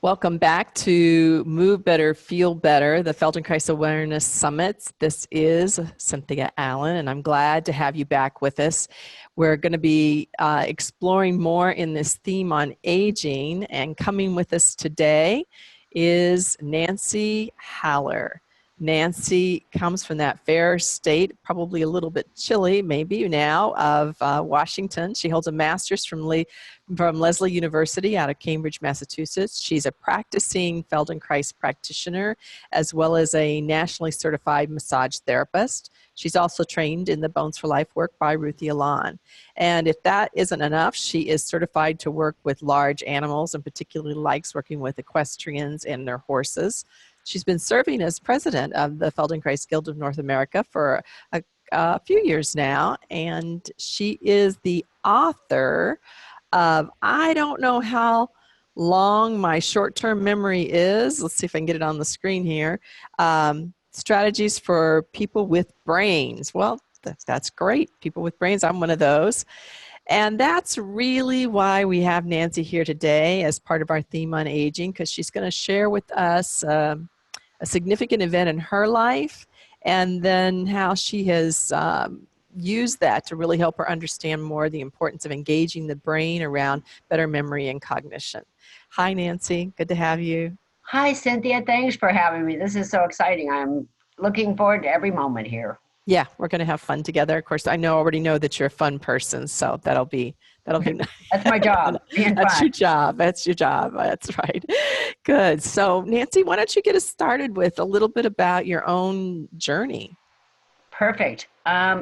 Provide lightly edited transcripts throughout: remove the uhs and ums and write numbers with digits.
Welcome back to Move Better, Feel Better, the Feldenkrais Awareness Summits. This is Cynthia Allen, and I'm glad to have you back with us. We're going to be exploring more in this theme on aging, and coming with us today is Nancy Haller. Nancy comes from that fair state, probably a little bit chilly maybe now, of Washington. She holds a master's from Lesley University out of Cambridge, Massachusetts. She's a practicing Feldenkrais practitioner as well as a nationally certified massage therapist. She's also trained in the Bones for Life work by Ruthie Alon. And if that isn't enough, she is certified to work with large animals and particularly likes working with equestrians and their horses. She's been serving as president of the Feldenkrais Guild of North America for a few years now, and she is the author of, I don't know how long my short-term memory is. Let's see if I can get it on the screen here. Strategies for people with brains. Well, that's great. People with brains, I'm one of those. And that's really why we have Nancy here today as part of our theme on aging, because she's going to share with us a significant event in her life and then how she has used that to really help her understand more the importance of engaging the brain around better memory and cognition. Hi, Nancy. Good to have you. Hi, Cynthia. Thanks for having me. This is so exciting. I'm looking forward to every moment here. Yeah, we're going to have fun together. Of course, already know that you're a fun person, so that'll be nice. That's my job. Being That's fun. your job. That's your job. That's right. Good. So, Nancy, why don't you get us started with a little bit about your own journey? Perfect.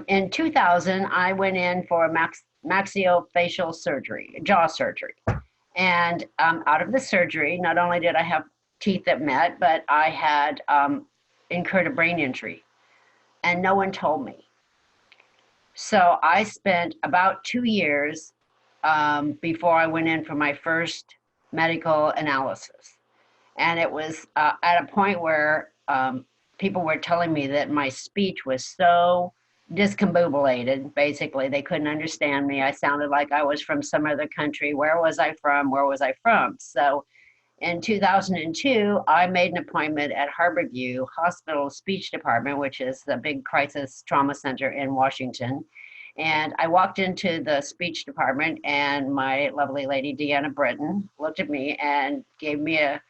In 2000, I went in for a maxillofacial surgery, jaw surgery. And out of the surgery, not only did I have teeth that met, but I had incurred a brain injury. And no one told me. So I spent about 2 years before I went in for my first medical analysis. And it was at a point where people were telling me that my speech was so discombobulated. Basically, they couldn't understand me. I sounded like I was from some other country. Where was I from? Where was I from? So in 2002, I made an appointment at Harborview Hospital Speech Department, which is the big crisis trauma center in Washington. And I walked into the speech department, and my lovely lady, Deanna Britton, looked at me and gave me a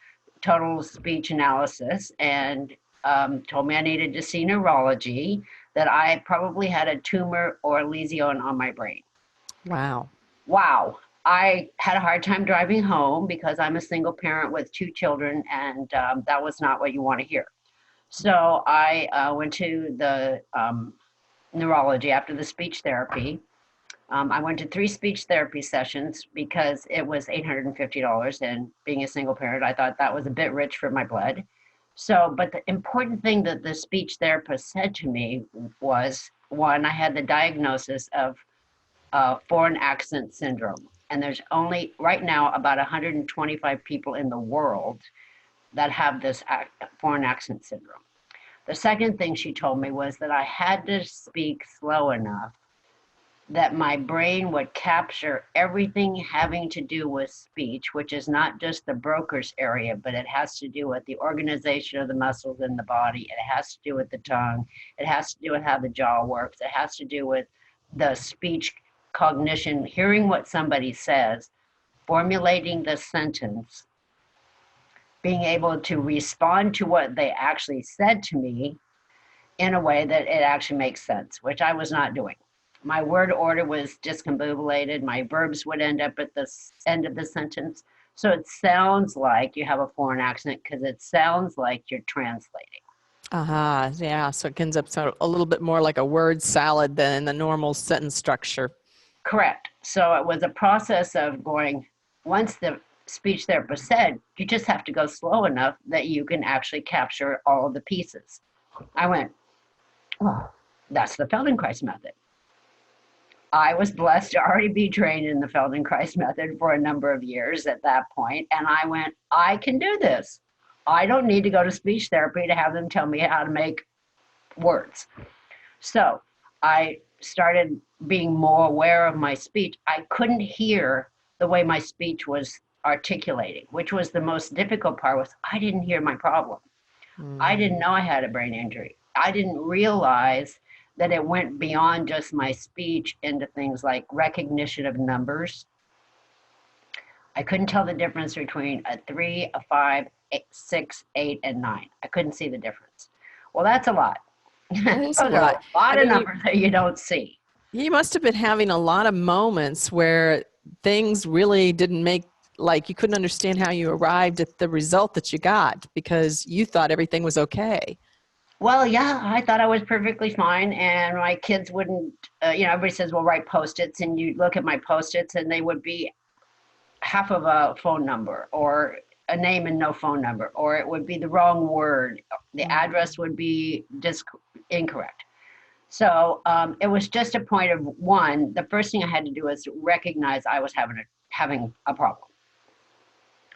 total speech analysis and told me I needed to see neurology, that I probably had a tumor or a lesion on my brain. Wow. Wow. I had a hard time driving home because I'm a single parent with 2 children, and that was not what you want to hear. So I went to the neurology after the speech therapy. I went to 3 speech therapy sessions because it was $850, and being a single parent, I thought that was a bit rich for my blood. So, but the important thing that the speech therapist said to me was, one, I had the diagnosis of foreign accent syndrome. And there's only right now about 125 people in the world that have this foreign accent syndrome. The second thing she told me was that I had to speak slow enough that my brain would capture everything having to do with speech, which is not just the Broca's area, but it has to do with the organization of the muscles in the body. It has to do with the tongue. It has to do with how the jaw works. It has to do with the speech cognition, hearing what somebody says, formulating the sentence, being able to respond to what they actually said to me in a way that it actually makes sense, which I was not doing. My word order was discombobulated. My verbs would end up at the end of the sentence. So it sounds like you have a foreign accent because it sounds like you're translating. Yeah. So it ends up a little bit more like a word salad than the normal sentence structure. Correct. So it was a process of going, once the speech therapist said, you just have to go slow enough that you can actually capture all of the pieces. I went, oh, that's the Feldenkrais method. I was blessed to already be trained in the Feldenkrais method for a number of years at that point. And I went, I can do this. I don't need to go to speech therapy to have them tell me how to make words. So I started being more aware of my speech. I couldn't hear the way my speech was articulating, which was the most difficult part. Was I didn't hear my problem. I didn't know I had a brain injury. I didn't realize that it went beyond just my speech into things like recognition of numbers. I couldn't tell the difference between a 3, a 5, 6, 8, and 9. I couldn't see the difference. Well, that's a lot. That is a Those are lot. a lot I of mean, numbers that you don't see. you must have been having a lot of moments where things really didn't make, like you couldn't understand how you arrived at the result that you got because you thought everything was okay. Well, yeah, I thought I was perfectly fine, and my kids wouldn't. Everybody says, "Well, write post-its," and you look at my post-its, and they would be half of a phone number, or a name and no phone number, or it would be the wrong word. The address would be incorrect. So it was just a point of one. The first thing I had to do was recognize I was having a problem.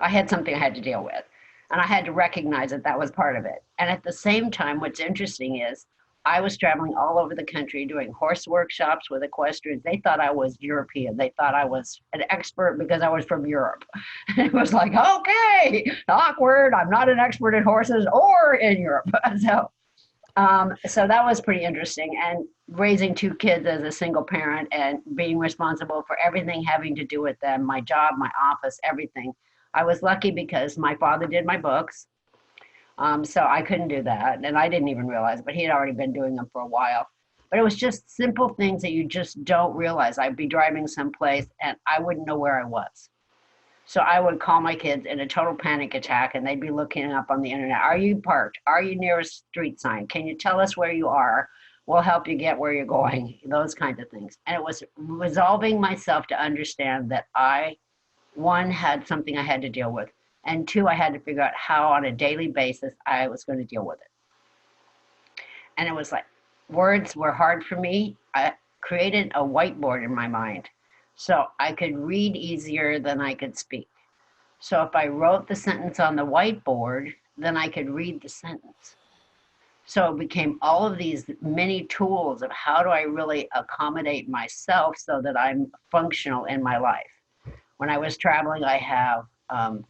I had something I had to deal with, and I had to recognize that that was part of it. And at the same time, what's interesting is I was traveling all over the country doing horse workshops with equestrians. They thought I was European. They thought I was an expert because I was from Europe. It was like, okay, awkward. I'm not an expert in horses or in Europe. So that was pretty interesting. And raising 2 kids as a single parent and being responsible for everything having to do with them, my job, my office, everything. I was lucky because my father did my books. So I couldn't do that. And I didn't even realize, but he had already been doing them for a while. But it was just simple things that you just don't realize. I'd be driving someplace and I wouldn't know where I was. So I would call my kids in a total panic attack, and they'd be looking up on the internet. Are you parked? Are you near a street sign? Can you tell us where you are? We'll help you get where you're going. Those kinds of things. And it was resolving myself to understand that I, one, had something I had to deal with, and 2, I had to figure out how on a daily basis I was going to deal with it. And it was like, words were hard for me. I created a whiteboard in my mind so I could read easier than I could speak. So if I wrote the sentence on the whiteboard, then I could read the sentence. So it became all of these many tools of how do I really accommodate myself so that I'm functional in my life. When I was traveling, I have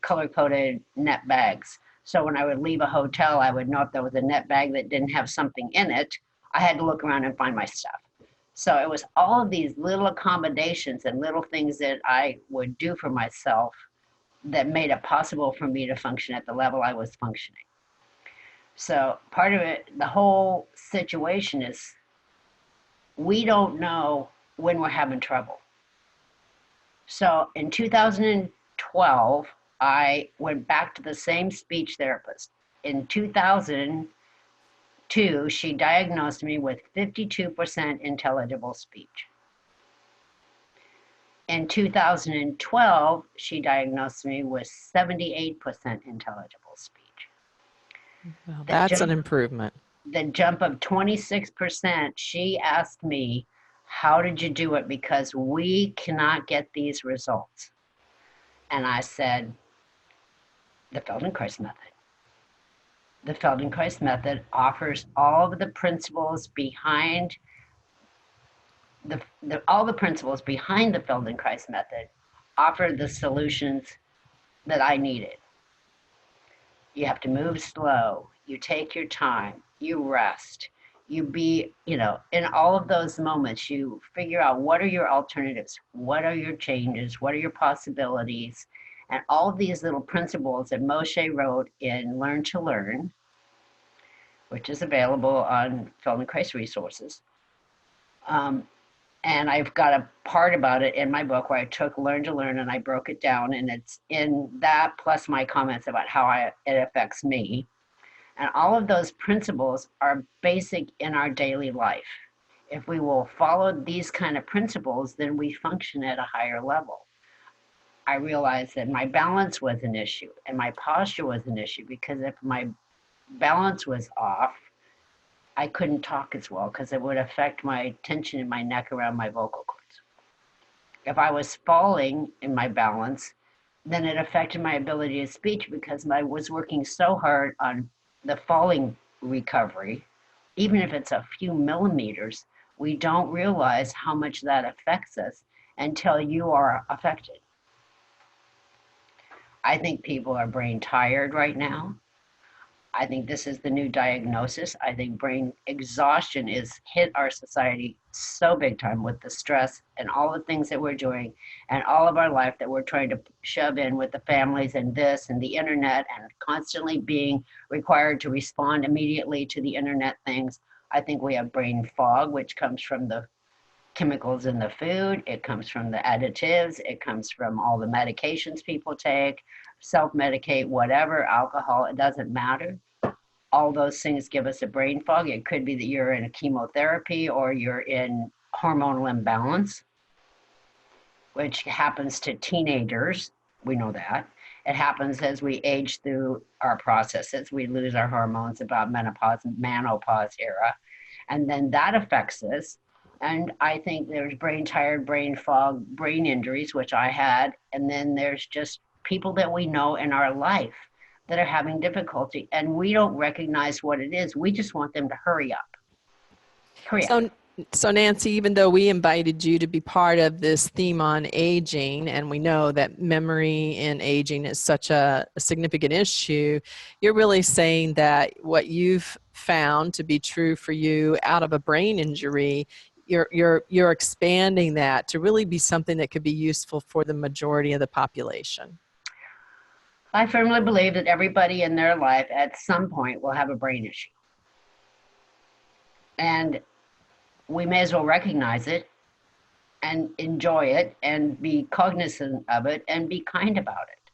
color-coded net bags. So when I would leave a hotel, I would know if there was a net bag that didn't have something in it, I had to look around and find my stuff. So it was all of these little accommodations and little things that I would do for myself that made it possible for me to function at the level I was functioning. So part of it, the whole situation is we don't know when we're having trouble. So in 2012, I went back to the same speech therapist. In 2002, she diagnosed me with 52% intelligible speech. In 2012, she diagnosed me with 78% intelligible speech. Well, that's an improvement. The jump of 26%, she asked me, how did you do it? Because we cannot get these results. And I said, the Feldenkrais method. The Feldenkrais method offers all of the principles behind all the principles behind the Feldenkrais method offer the solutions that I needed. You have to move slow. You take your time. You rest. You be, in all of those moments, you figure out what are your alternatives? What are your changes? What are your possibilities? And all of these little principles that Moshe wrote in Learn to Learn, which is available on Feldenkrais resources. And I've got a part about it in my book where I took Learn to Learn and I broke it down, and it's in that plus my comments about how it affects me. And all of those principles are basic in our daily life. If we will follow these kind of principles, then we function at a higher level. I realized that my balance was an issue and my posture was an issue, because if my balance was off, I couldn't talk as well because it would affect my tension in my neck around my vocal cords. If I was falling in my balance, then it affected my ability to speak because I was working so hard on the falling recovery. Even if it's a few millimeters, we don't realize how much that affects us until you are affected. I think people are brain tired right now. I think this is the new diagnosis. I think brain exhaustion is hit our society so big time with the stress and all the things that we're doing and all of our life that we're trying to shove in with the families and this and the internet and constantly being required to respond immediately to the internet things. I think we have brain fog, which comes from the chemicals in the food, it comes from the additives, it comes from all the medications people take, self medicate, whatever, alcohol, it doesn't matter. All those things give us a brain fog. It could be that you're in a chemotherapy or you're in hormonal imbalance, which happens to teenagers. We know that. It happens as we age through our processes. We lose our hormones about menopause and menopause era. And then that affects us. And I think there's brain tired, brain fog, brain injuries, which I had. And then there's just people that we know in our life that are having difficulty. And we don't recognize what it is. We just want them to hurry up. Hurry up. So Nancy, even though we invited you to be part of this theme on aging, and we know that memory in aging is such a significant issue, you're really saying that what you've found to be true for you out of a brain injury, you're expanding that to really be something that could be useful for the majority of the population. I firmly believe that everybody in their life at some point will have a brain issue. And we may as well recognize it and enjoy it and be cognizant of it and be kind about it.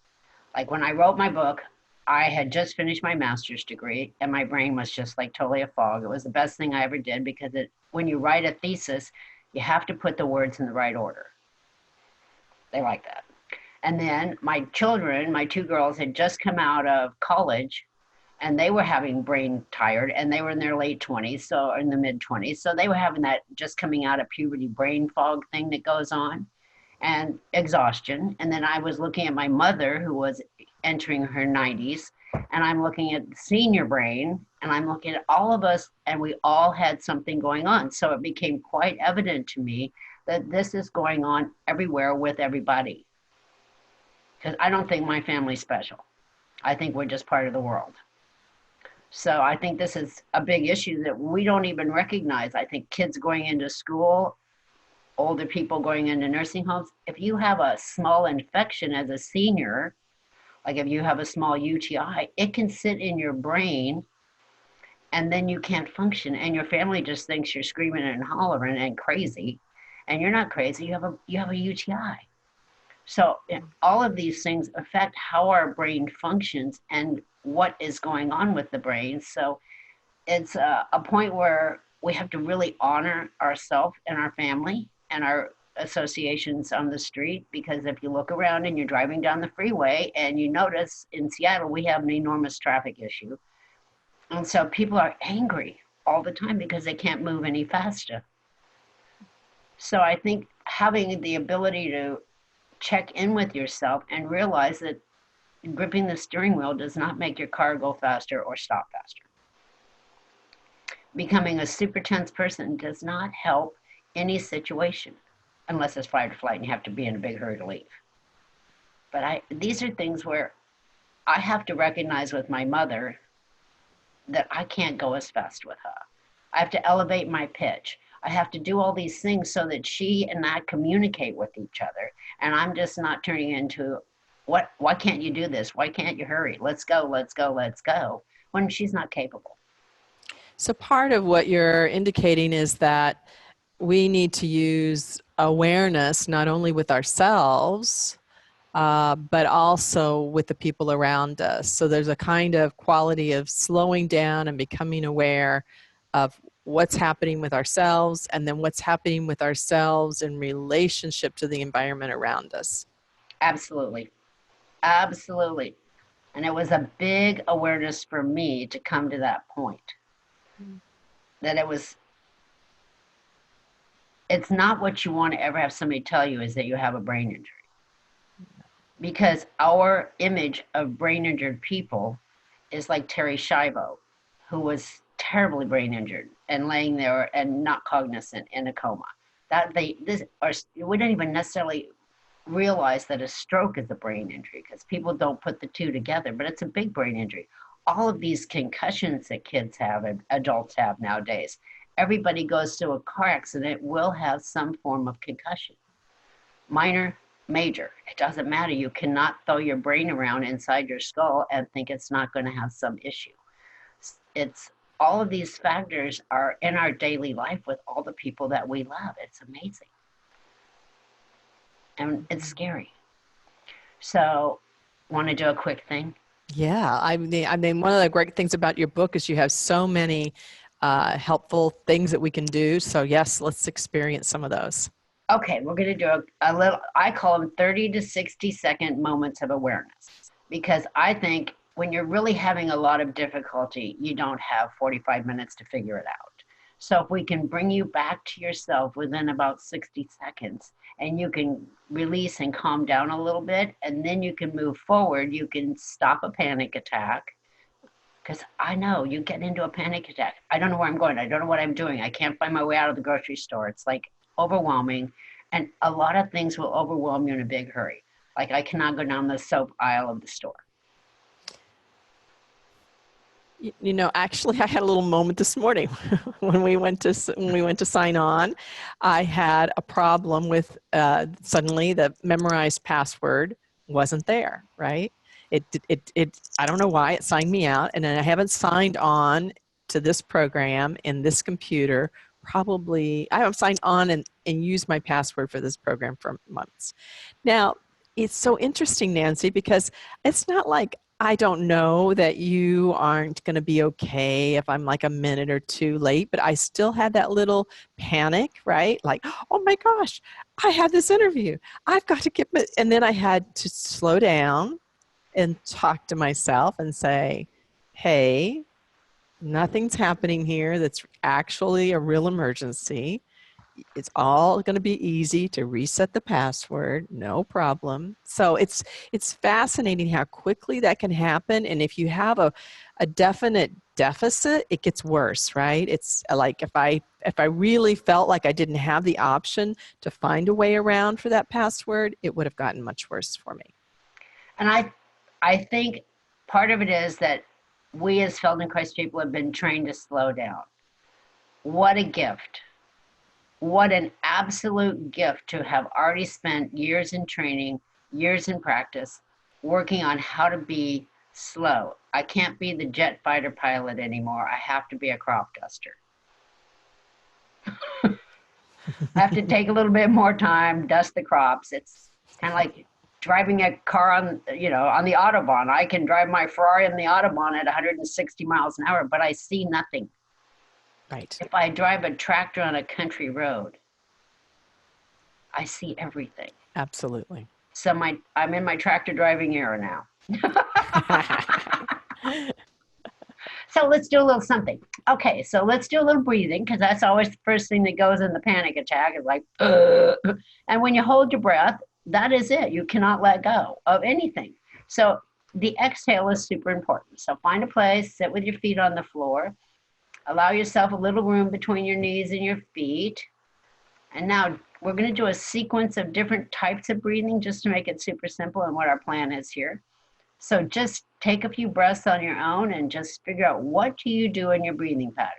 Like when I wrote my book, I had just finished my master's degree and my brain was just like totally a fog. It was the best thing I ever did because when you write a thesis, you have to put the words in the right order. They like that. And then my children, my two girls, had just come out of college and they were having brain tired and they were in their late 20s, so in the mid 20s. So they were having that just coming out of puberty brain fog thing that goes on and exhaustion. And then I was looking at my mother who was entering her 90s and I'm looking at senior brain and I'm looking at all of us and we all had something going on. So it became quite evident to me that this is going on everywhere with everybody. Because I don't think my family's special. I think we're just part of the world. So I think this is a big issue that we don't even recognize. I think kids going into school, older people going into nursing homes, if you have a small infection as a senior, like if you have a small UTI, it can sit in your brain and then you can't function and your family just thinks you're screaming and hollering and crazy. And you're not crazy, you have a UTI. So all of these things affect how our brain functions and what is going on with the brain. So it's a point where we have to really honor ourselves and our family and our associations on the street, because if you look around and you're driving down the freeway and you notice in Seattle, we have an enormous traffic issue. And so people are angry all the time because they can't move any faster. So I think having the ability to check in with yourself and realize that gripping the steering wheel does not make your car go faster or stop faster. Becoming a super tense person does not help any situation unless it's fight or flight and you have to be in a big hurry to leave. But these are things where I have to recognize with my mother that I can't go as fast with her. I have to elevate my pitch. I have to do all these things so that she and I communicate with each other. And I'm just not turning into, why can't you do this? Why can't you hurry? Let's go, let's go, let's go, when she's not capable. So part of what you're indicating is that we need to use awareness not only with ourselves, but also with the people around us. So there's a kind of quality of slowing down and becoming aware of what's happening with ourselves and then what's happening with ourselves in relationship to the environment around us. Absolutely. Absolutely. And it was a big awareness for me to come to that point. That it's not what you want to ever have somebody tell you is that you have a brain injury. Because our image of brain injured people is like Terry Schiavo, who was terribly brain injured and laying there and not cognizant in a coma. We don't even necessarily realize that a stroke is a brain injury because people don't put the two together, but it's a big brain injury. All of these concussions that kids have and adults have nowadays, everybody goes through a car accident will have some form of concussion. Minor, major, it doesn't matter. You cannot throw your brain around inside your skull and think it's not going to have some issue. It's all of these factors are in our daily life with all the people that we love. It's amazing. And it's scary. So, want to do a quick thing? Yeah, I mean, one of the great things about your book is you have so many helpful things that we can do. So yes, let's experience some of those. Okay, we're going to do a little, I call them 30 to 60-second moments of awareness because I think when you're really having a lot of difficulty, you don't have 45 minutes to figure it out. So if we can bring you back to yourself within about 60 seconds and you can release and calm down a little bit, and then you can move forward, you can stop a panic attack. Because I know you get into a panic attack. I don't know where I'm going. I don't know what I'm doing. I can't find my way out of the grocery store. It's like overwhelming. And a lot of things will overwhelm you in a big hurry. Like I cannot go down the soap aisle of the store. You know, actually, I had a little moment this morning when we went to sign on. I had a problem with suddenly the memorized password wasn't there. Right? It. I don't know why it signed me out, and then I haven't signed on to this program in this computer. Probably I haven't signed on and used my password for this program for months. Now, it's so interesting, Nancy, because it's not like I don't know that you aren't going to be okay if I'm like a minute or two late, but I still had that little panic, right? Like, oh my gosh, I have this interview. I've got to get it. And then I had to slow down and talk to myself and say, hey, nothing's happening here that's actually a real emergency. It's all going to be easy to reset the password, no problem. So it's fascinating how quickly that can happen. And if you have a definite deficit, it gets worse, right? It's like if I really felt like I didn't have the option to find a way around for that password, it would have gotten much worse for me. And I think part of it is that we as Feldenkrais people have been trained to slow down. What a gift. What an absolute gift to have already spent years in training, years in practice, working on how to be slow. I can't be the jet fighter pilot anymore. I have to be a crop duster. I have to take a little bit more time, dust the crops. It's kind of like driving a car on the Autobahn. I can drive my Ferrari on the Autobahn at 160 miles an hour, but I see nothing. Right. If I drive a tractor on a country road, I see everything. Absolutely. So I'm in my tractor driving era now. So let's do a little something. Okay, so let's do a little breathing because that's always the first thing that goes in the panic attack is like, and when you hold your breath, that is it. You cannot let go of anything. So the exhale is super important. So find a place, sit with your feet on the floor. Allow yourself a little room between your knees and your feet. And now we're going to do a sequence of different types of breathing just to make it super simple and what our plan is here. So just take a few breaths on your own and just figure out what do you do in your breathing pattern.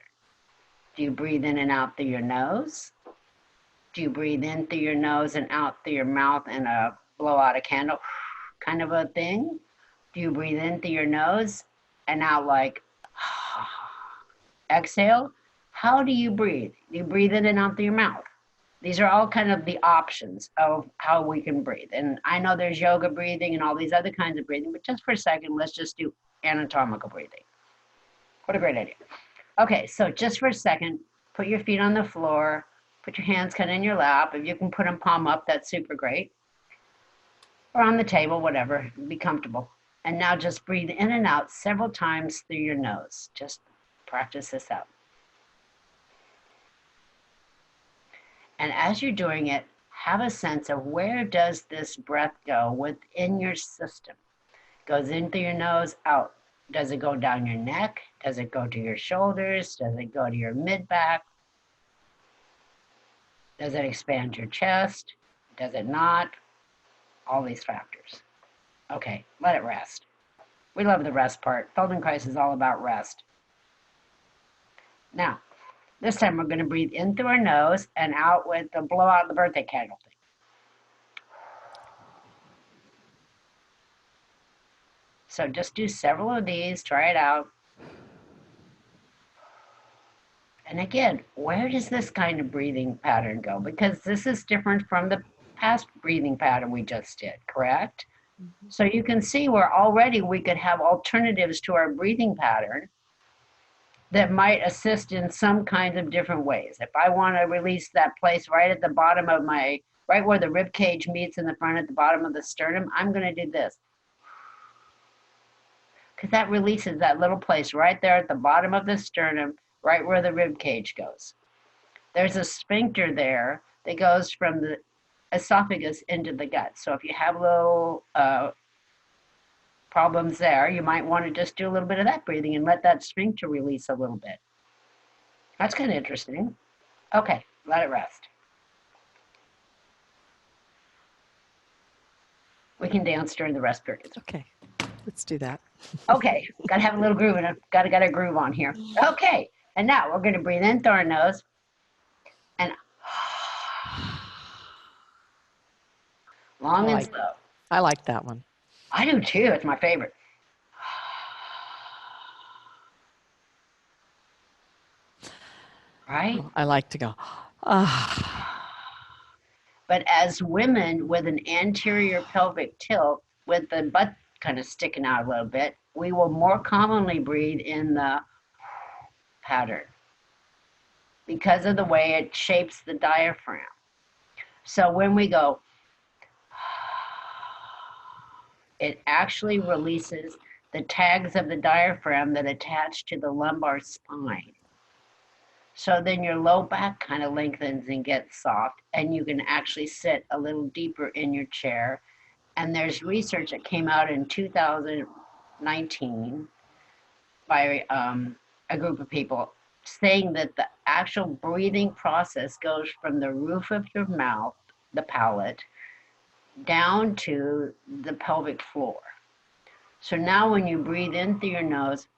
Do you breathe in and out through your nose? Do you breathe in through your nose and out through your mouth and blow out a candle kind of a thing? Do you breathe in through your nose and out like exhale? How do you breathe? Do you breathe in and out through your mouth? These are all kind of the options of how we can breathe. And I know there's yoga breathing and all these other kinds of breathing, but just for a second, let's just do anatomical breathing. What a great idea. Okay, so just for a second, put your feet on the floor, put your hands kind of in your lap. If you can put them palm up, that's super great. Or on the table, whatever, be comfortable. And now just breathe in and out several times through your nose. Just practice this out. And as you're doing it, have a sense of where does this breath go within your system. It goes in through your nose, out. Does it go down your neck? Does it go to your shoulders? Does it go to your mid-back? Does it expand your chest? Does it not? all these factors. Okay, let it rest. We love the rest part. Feldenkrais is all about rest. Now, this time we're going to breathe in through our nose and out with the blow out the birthday candle thing. So just do several of these, try it out. And again, where does this kind of breathing pattern go? Because this is different from the past breathing pattern we just did, correct? Mm-hmm. So you can see where already we could have alternatives to our breathing pattern that might assist in some kinds of different ways. If I want to release that place right at the bottom of my, right where the rib cage meets in the front at the bottom of the sternum, I'm going to do this. Because that releases that little place right there at the bottom of the sternum, right where the rib cage goes. There's a sphincter there that goes from the esophagus into the gut. So if you have little problems there, you might want to just do a little bit of that breathing and let that sphincter release a little bit. That's kind of interesting. Okay, let it rest. We can dance during the rest periods. Okay, let's do that. Okay, got to have a little groove and got to get a groove on here. Okay, and now we're going to breathe in through our nose and long and slow. I like that one. I do too. It's my favorite. Right? I like to go. But as women with an anterior pelvic tilt, with the butt kind of sticking out a little bit, we will more commonly breathe in the pattern because of the way it shapes the diaphragm. So when we go, it actually releases the tags of the diaphragm that attach to the lumbar spine. So then your low back kind of lengthens and gets soft, and you can actually sit a little deeper in your chair. And there's research that came out in 2019 by a group of people saying that the actual breathing process goes from the roof of your mouth, the palate, down to the pelvic floor. So now when you breathe in through your nose,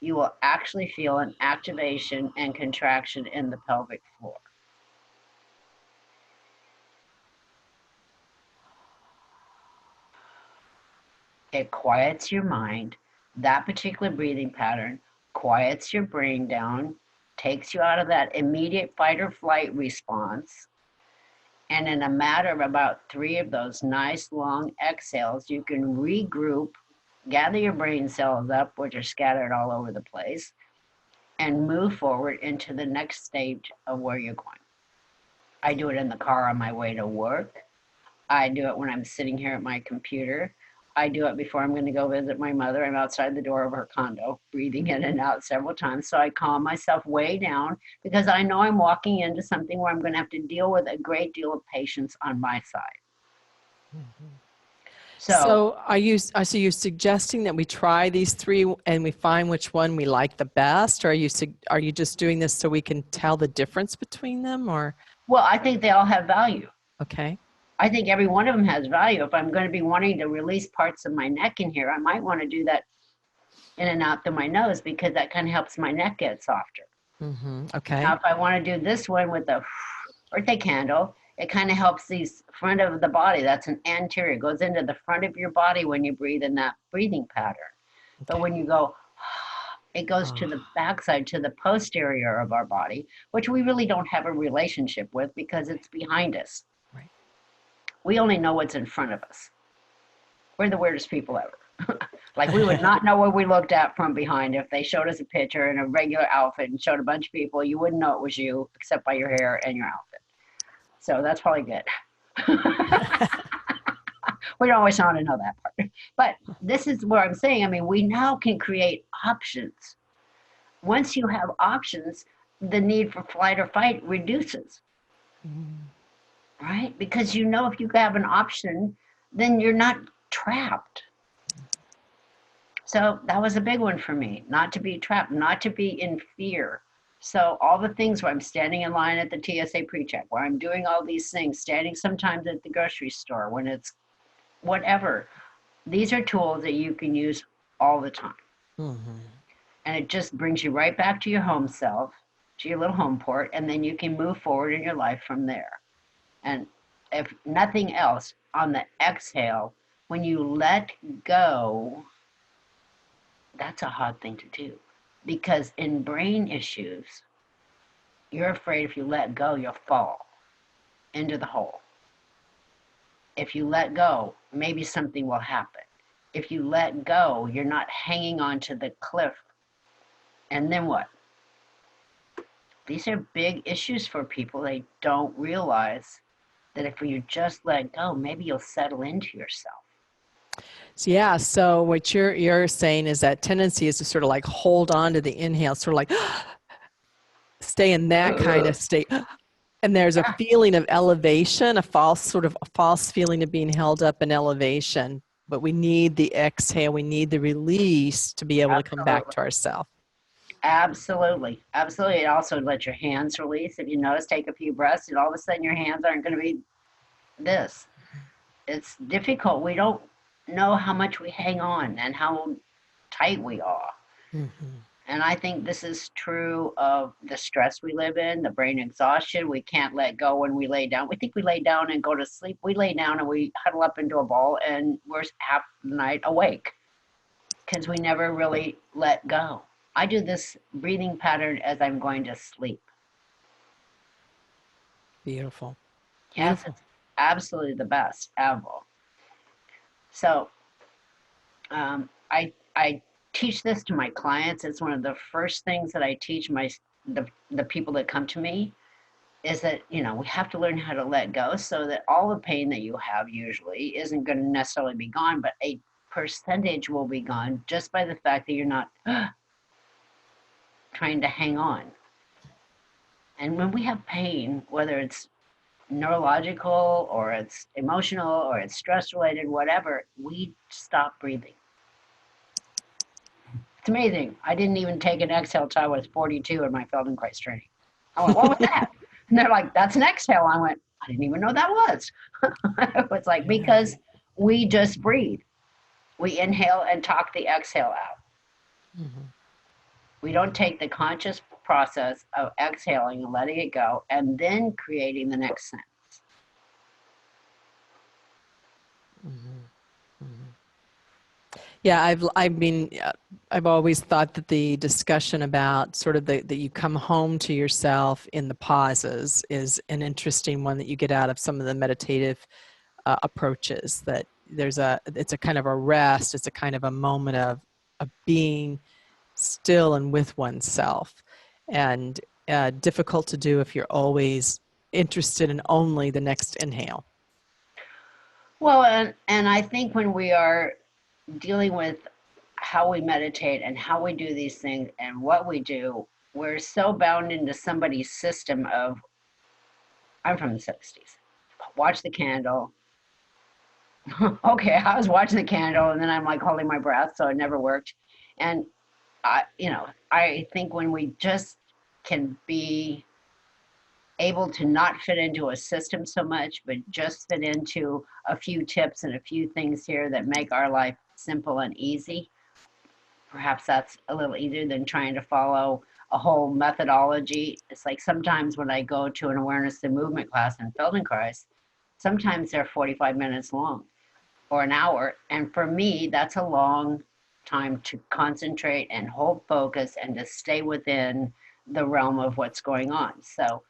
you will actually feel an activation and contraction in the pelvic floor. It quiets your mind. That particular breathing pattern quiets your brain down, takes you out of that immediate fight or flight response. And in a matter of about 3 of those nice long exhales, you can regroup, gather your brain cells up, which are scattered all over the place, and move forward into the next stage of where you're going. I do it in the car on my way to work. I do it when I'm sitting here at my computer. I do it before I'm going to go visit my mother. I'm outside the door of her condo, breathing in and out several times. So I calm myself way down because I know I'm walking into something where I'm going to have to deal with a great deal of patience on my side. Mm-hmm. So are you suggesting that we try these 3 and we find which one we like the best? Or are you just doing this so we can tell the difference between them? Or? Well, I think they all have value. Okay. I think every one of them has value. If I'm going to be wanting to release parts of my neck in here, I might want to do that in and out through my nose because that kind of helps my neck get softer. Mm-hmm. Okay. Now, if I want to do this one with the birthday candle, it kind of helps the front of the body. That's an anterior. It goes into the front of your body when you breathe in that breathing pattern. Okay. But when you go, it goes to the backside, to the posterior of our body, which we really don't have a relationship with because it's behind us. Right. We only know what's in front of us. We're the weirdest people ever. Like we would not know what we looked at from behind. If they showed us a picture in a regular outfit and showed a bunch of people, you wouldn't know it was you except by your hair and your outfit. So that's probably good. We don't always want to know that part. But this is where I'm saying, I mean, we now can create options. Once you have options, the need for flight or fight reduces. Right? Because you know if you have an option, then you're not trapped. So that was a big one for me, not to be trapped, not to be in fear So all the things where I'm standing in line at the TSA pre-check, where I'm doing all these things, standing sometimes at the grocery store, when it's whatever, these are tools that you can use all the time. Mm-hmm. And it just brings you right back to your home self, to your little home port, and then you can move forward in your life from there. And if nothing else, on the exhale, when you let go, that's a hard thing to do. Because in brain issues, you're afraid if you let go, you'll fall into the hole. If you let go, maybe something will happen. If you let go, you're not hanging on to the cliff. And then what? These are big issues for people. They don't realize that if you just let go, maybe you'll settle into yourself. So, yeah, so what you're saying is that tendency is to sort of like hold on to the inhale, sort of like stay in that kind of state. And there's a Yeah, feeling of elevation, a false feeling of being held up in elevation. But we need the exhale, we need the release to be able to come back absolutely. to ourselves. Absolutely. Absolutely. It also let your hands release. If you notice, take a few breaths, and all of a sudden your hands aren't going to be this. It's difficult. We don't know how much we hang on and how tight we are. Mm-hmm. And I think this is true of the stress we live in, the brain exhaustion. We can't let go when we lay down. We think we lay down and go to sleep. We lay down and we huddle up into a ball and we're half the night awake because we never really let go. I do this breathing pattern as I'm going to sleep. Beautiful. Yes, Beautiful. it's absolutely the best ever. So I teach this to my clients. It's one of the first things that I teach the people that come to me is that we have to learn how to let go so that all the pain that you have usually isn't going to necessarily be gone, but a percentage will be gone just by the fact that you're not trying to hang on. And when we have pain, whether it's neurological or it's emotional or it's stress related, whatever, we stop breathing. It's amazing. I didn't even take an exhale till I was 42 in my Feldenkrais training. I went, what was that? And they're like, that's an exhale. I went, I didn't even know that was. It was like, Yeah. because we just breathe. We inhale and talk the exhale out. Mm-hmm. We don't take the conscious process of exhaling and letting it go and then creating the next sentence. Mm-hmm. Mm-hmm. Yeah, I've always thought that the discussion about sort of that you come home to yourself in the pauses is an interesting one that you get out of some of the meditative approaches. That it's a kind of a rest, it's a kind of a moment of being still and with oneself, and difficult to do if you're always interested in only the next inhale. Well, and I think when we are dealing with how we meditate and how we do these things and what we do, we're so bound into somebody's system of, I'm from the 60s. Watch the candle. Okay, I was watching the candle and then I'm like holding my breath, so it never worked. And I think when we just can be able to not fit into a system so much, but just fit into a few tips and a few things here that make our life simple and easy, perhaps that's a little easier than trying to follow a whole methodology. It's like sometimes when I go to an awareness and movement class in Feldenkrais, sometimes they're 45 minutes long or an hour. And for me, that's a long time to concentrate and hold focus and to stay within the realm of what's going on. So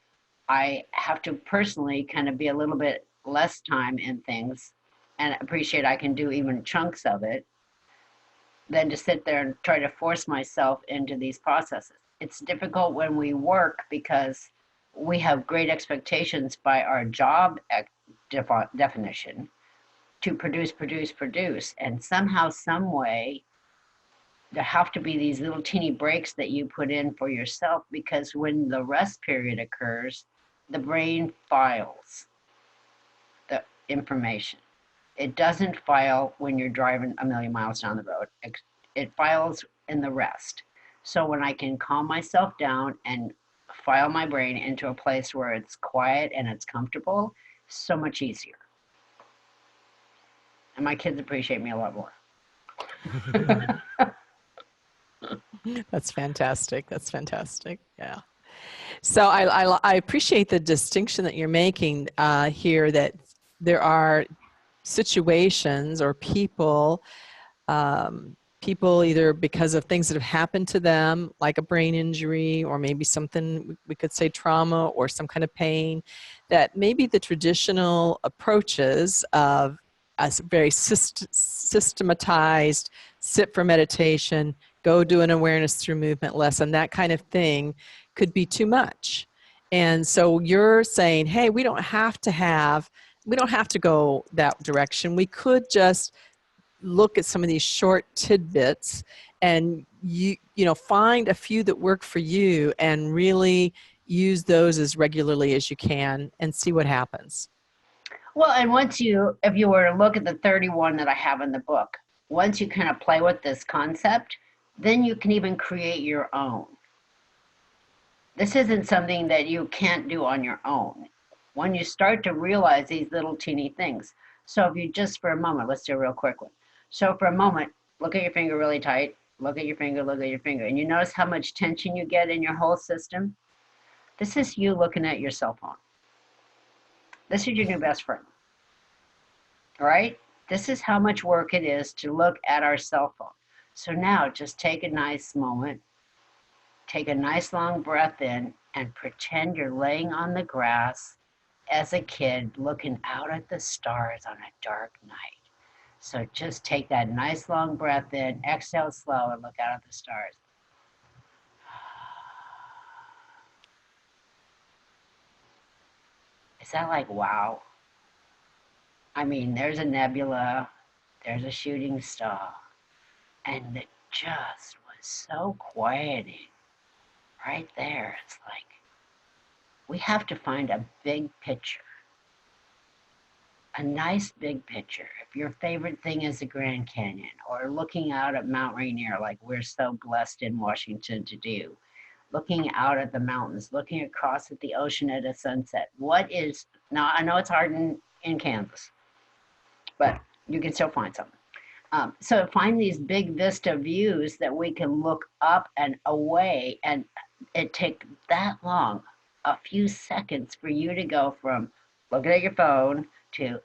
I have to personally kind of be a little bit less time in things and appreciate I can do even chunks of it than to sit there and try to force myself into these processes. It's difficult when we work because we have great expectations by our job definition to produce, produce, produce. And somehow, some way, there have to be these little teeny breaks that you put in for yourself because when the rest period occurs, the brain files the information. It doesn't file when you're driving a million miles down the road. It files in the rest. So when I can calm myself down and file my brain into a place where it's quiet and it's comfortable, so much easier. And my kids appreciate me a lot more. That's fantastic. That's fantastic. Yeah. So I appreciate the distinction that you're making here, that there are situations or people, people either because of things that have happened to them, like a brain injury, or maybe something we could say trauma or some kind of pain, that maybe the traditional approaches of a very systematized sit for meditation, go do an awareness through movement lesson, that kind of thing could be too much. And so you're saying, hey, we don't have to go that direction. We could just look at some of these short tidbits and you know, find a few that work for you and really use those as regularly as you can and see what happens. Well, and if you were to look at the 31 that I have in the book, once you kind of play with this concept, then you can even create your own. This isn't something that you can't do on your own. When you start to realize these little teeny things. So if you just for a moment, let's do a real quick one. So for a moment, look at your finger really tight. Look at your finger, look at your finger. And you notice how much tension you get in your whole system? This is you looking at your cell phone. This is your new best friend. All right? This is how much work it is to look at our cell phone. So now just take a nice moment. Take a nice long breath in and pretend you're laying on the grass as a kid looking out at the stars on a dark night. So just take that nice long breath in, exhale slow, and look out at the stars. Is that like, wow? I mean, there's a nebula, there's a shooting star, and it just was so quieting right there. It's like, we have to find a big picture. A nice big picture. If your favorite thing is the Grand Canyon or looking out at Mount Rainier, like we're so blessed in Washington to do, looking out at the mountains, looking across at the ocean at a sunset. Now I know it's hard in Kansas, but you can still find something. So find these big vista views that we can look up and away, and it takes that long, a few seconds for you to go from looking at your phone to,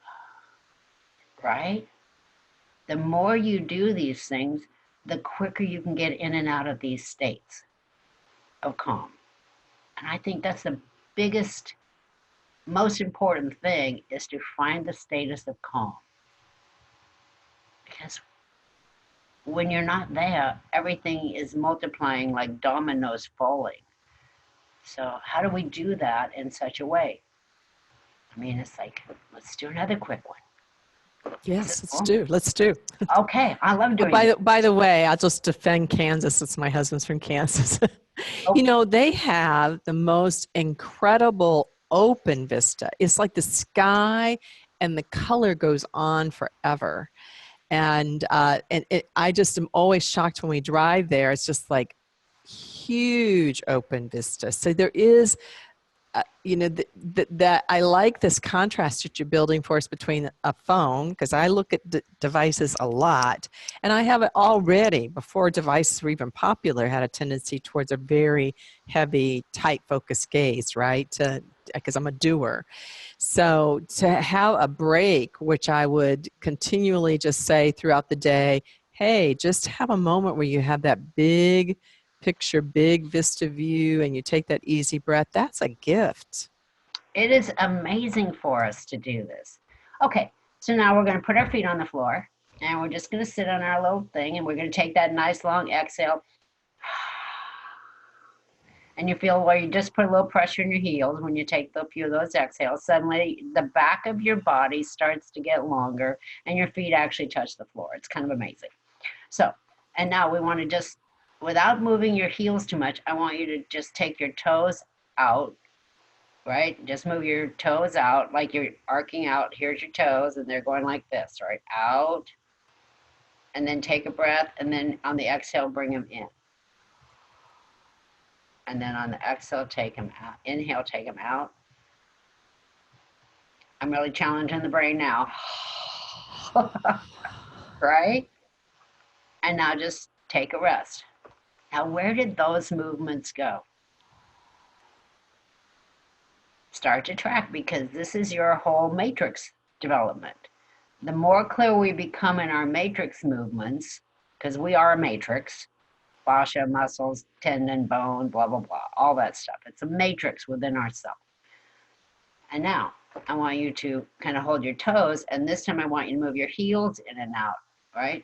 right? The more you do these things, the quicker you can get in and out of these states of calm. And I think that's the biggest, most important thing, is to find the status of calm. Because when you're not there, everything is multiplying like dominoes falling. So how do we do that in such a way? I mean, it's like, let's do another quick one. Yes, let's do. Okay, I love doing it. By the way, I'll just defend Kansas since my husband's from Kansas. Oh. You know, they have the most incredible open vista. It's like the sky and the color goes on forever. And I just am always shocked when we drive there. It's just like huge open vista. So there is you know, that I like this contrast that you're building for us between a phone, because I look at devices a lot, and I have it already, before devices were even popular, had a tendency towards a very heavy, tight focus gaze, right? Because I'm a doer. So to have a break, which I would continually just say throughout the day, hey, just have a moment where you have that big picture, big vista view, and you take that easy breath. That's a gift. It is amazing for us to do this. Okay, so now we're going to put our feet on the floor, and we're just going to sit on our little thing, and we're going to take that nice long exhale. And you feel where you just put a little pressure in your heels when you take a few of those exhales. Suddenly, the back of your body starts to get longer, and your feet actually touch the floor. It's kind of amazing. So, and now we want to just, without moving your heels too much, I want you to just take your toes out, right? Just move your toes out like you're arcing out. Here's your toes, and they're going like this, right? Out, and then take a breath, and then on the exhale, bring them in. And then on the exhale, take them out. Inhale, take them out. I'm really challenging the brain now. Right? And now just take a rest. Now, where did those movements go? Start to track, because this is your whole matrix development. The more clear we become in our matrix movements, because we are a matrix, fascia, muscles, tendon, bone, blah, blah, blah, all that stuff. It's a matrix within ourselves. And now I want you to kind of hold your toes, and this time I want you to move your heels in and out, right?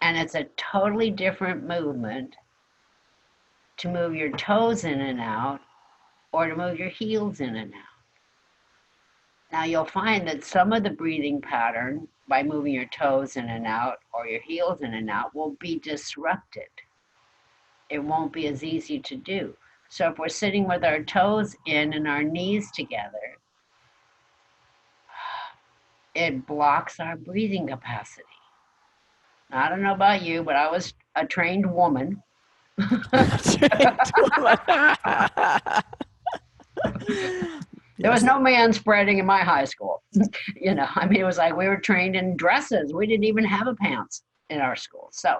And it's a totally different movement to move your toes in and out or to move your heels in and out. Now you'll find that some of the breathing pattern by moving your toes in and out or your heels in and out will be disrupted. It won't be as easy to do. So if we're sitting with our toes in and our knees together, it blocks our breathing capacity. Now, I don't know about you, but I was a trained woman. There was no man spreading in my high school. You know, I mean, it was like we were trained in dresses. We didn't even have a pants in our school. So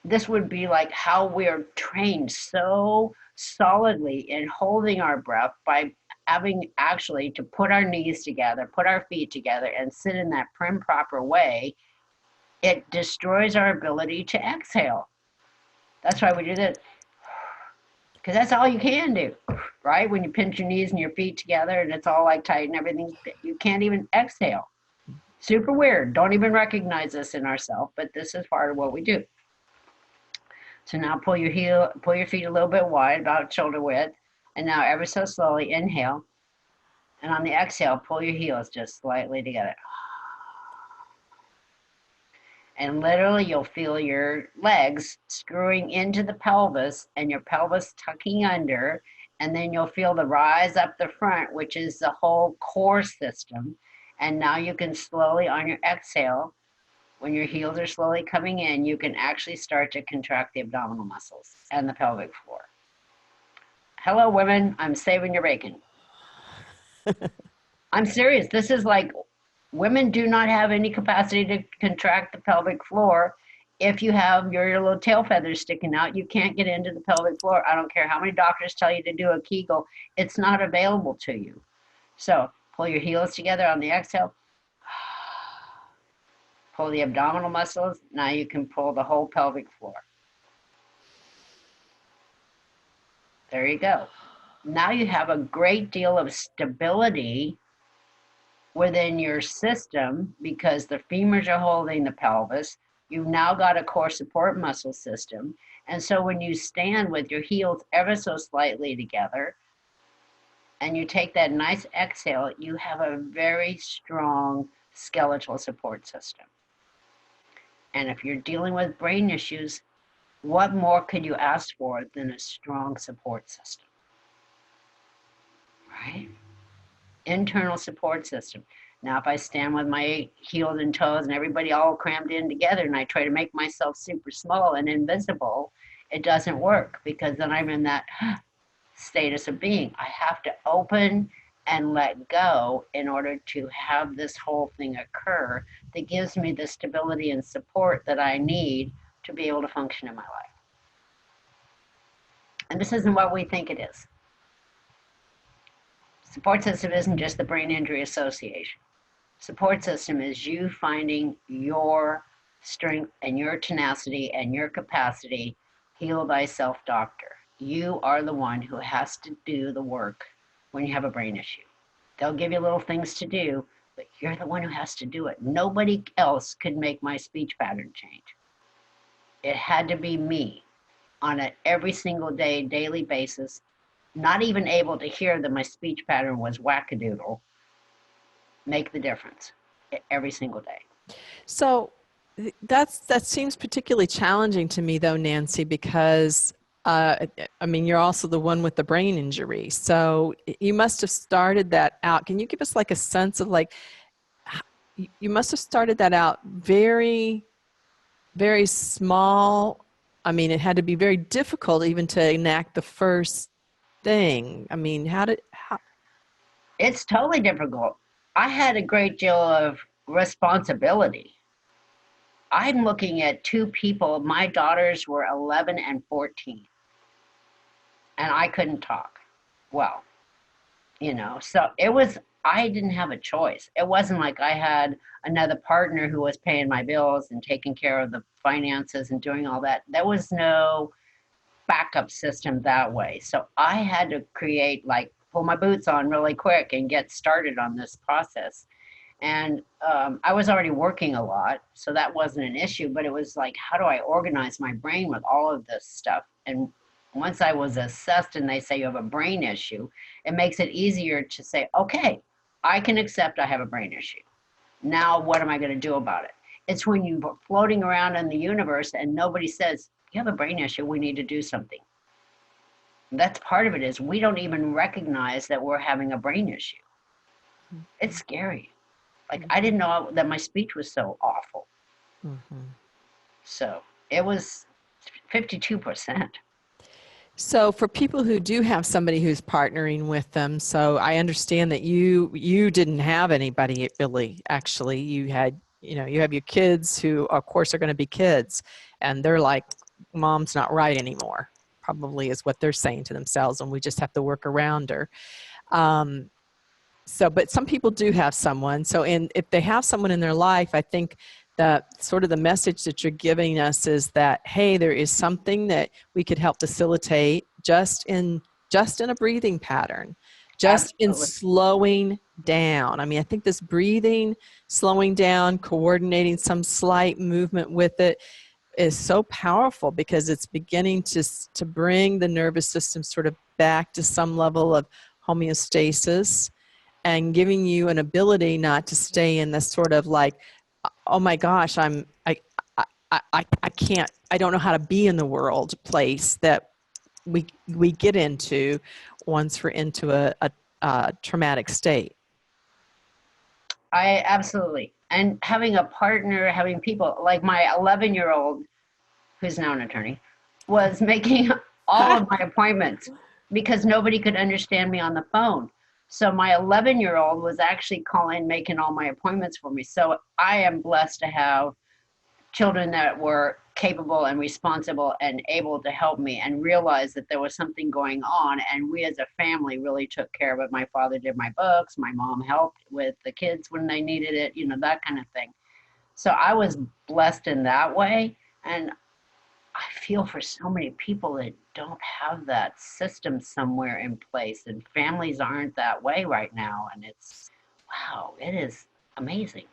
this would be like how we're trained so solidly in holding our breath by having actually to put our knees together, put our feet together, and sit in that prim, proper way. It destroys our ability to exhale. That's why we do this, because that's all you can do, right? When you pinch your knees and your feet together and it's all like tight and everything, you can't even exhale. Super weird. Don't even recognize this in ourselves, but this is part of what we do. So now pull your feet a little bit wide, about shoulder width, and now ever so slowly inhale, and on the exhale, pull your heels just slightly together. And literally you'll feel your legs screwing into the pelvis and your pelvis tucking under, and then you'll feel the rise up the front, which is the whole core system. And now you can slowly, on your exhale, when your heels are slowly coming in, you can actually start to contract the abdominal muscles and the pelvic floor. Hello, women. I'm saving your bacon. I'm serious. This is like, women do not have any capacity to contract the pelvic floor. If you have your little tail feathers sticking out, you can't get into the pelvic floor. I don't care how many doctors tell you to do a Kegel. It's not available to you. So pull your heels together on the exhale. Pull the abdominal muscles. Now you can pull the whole pelvic floor. There you go. Now you have a great deal of stability within your system because the femurs are holding the pelvis. You've now got a core support muscle system. And so when you stand with your heels ever so slightly together and you take that nice exhale, you have a very strong skeletal support system. And if you're dealing with brain issues, what more could you ask for than a strong support system? Right? Internal support system. Now, if I stand with my heels and toes and everybody all crammed in together and I try to make myself super small and invisible, it doesn't work because then I'm in that status of being. I have to open and let go in order to have this whole thing occur that gives me the stability and support that I need to be able to function in my life. And this isn't what we think it is. Support system isn't just the Brain Injury Association. Support system is you finding your strength and your tenacity and your capacity. Heal thyself, doctor. You are the one who has to do the work when you have a brain issue. They'll give you little things to do, but you're the one who has to do it. Nobody else could make my speech pattern change. It had to be me on an every single day, daily basis, not even able to hear that my speech pattern was wackadoodle, make the difference every single day. So that seems particularly challenging to me though, Nancy, because I mean, you're also the one with the brain injury. So you must have started that out. Can you give us like a sense of like, you must have started that out very very small. I mean, it had to be very difficult even to enact the first thing. I mean, how, It's totally difficult. I had a great deal of responsibility. I'm looking at two people. My daughters were 11 and 14, and I couldn't talk. Well, so I didn't have a choice. It wasn't like I had another partner who was paying my bills and taking care of the finances and doing all that. There was no backup system that way. So I had to create, like, pull my boots on really quick and get started on this process. And I was already working a lot, so that wasn't an issue. But it was like, how do I organize my brain with all of this stuff? And once I was assessed and they say you have a brain issue, it makes it easier to say, okay, I can accept I have a brain issue. Now, what am I going to do about it? It's when you're floating around in the universe and nobody says, you have a brain issue, we need to do something. That's part of it, is we don't even recognize that we're having a brain issue. It's scary. Like, I didn't know that my speech was so awful. So it was 52%. so for people who do have somebody who's partnering with them, so I understand that you didn't have anybody really, actually. You had, you have your kids who, of course, are going to be kids, and they're like, mom's not right anymore, probably is what they're saying to themselves, and we just have to work around her. So, but some people do have someone. So, if they have someone in their life, I think that sort of the message that you're giving us is that, hey, there is something that we could help facilitate just in a breathing pattern, just in Absolutely. slowing down. I mean, I think this breathing, slowing down, coordinating some slight movement with it is so powerful, because it's beginning to bring the nervous system sort of back to some level of homeostasis, and giving you an ability not to stay in this sort of like, oh my gosh, I can't, I don't know how to be in the world place that we get into once we're into a traumatic state. I absolutely. And having a partner, having people like my 11-year-old, who's now an attorney, was making all of my appointments because nobody could understand me on the phone. So my 11-year-old was actually calling, making all my appointments for me. So I am blessed to have children that were capable and responsible and able to help me, and realize that there was something going on. And we as a family really took care of it. My father did my books. My mom helped with the kids when they needed it, that kind of thing. So I was blessed in that way. And I feel for so many people that don't have that system somewhere in place, and families aren't that way right now. And it's, wow, it is amazing.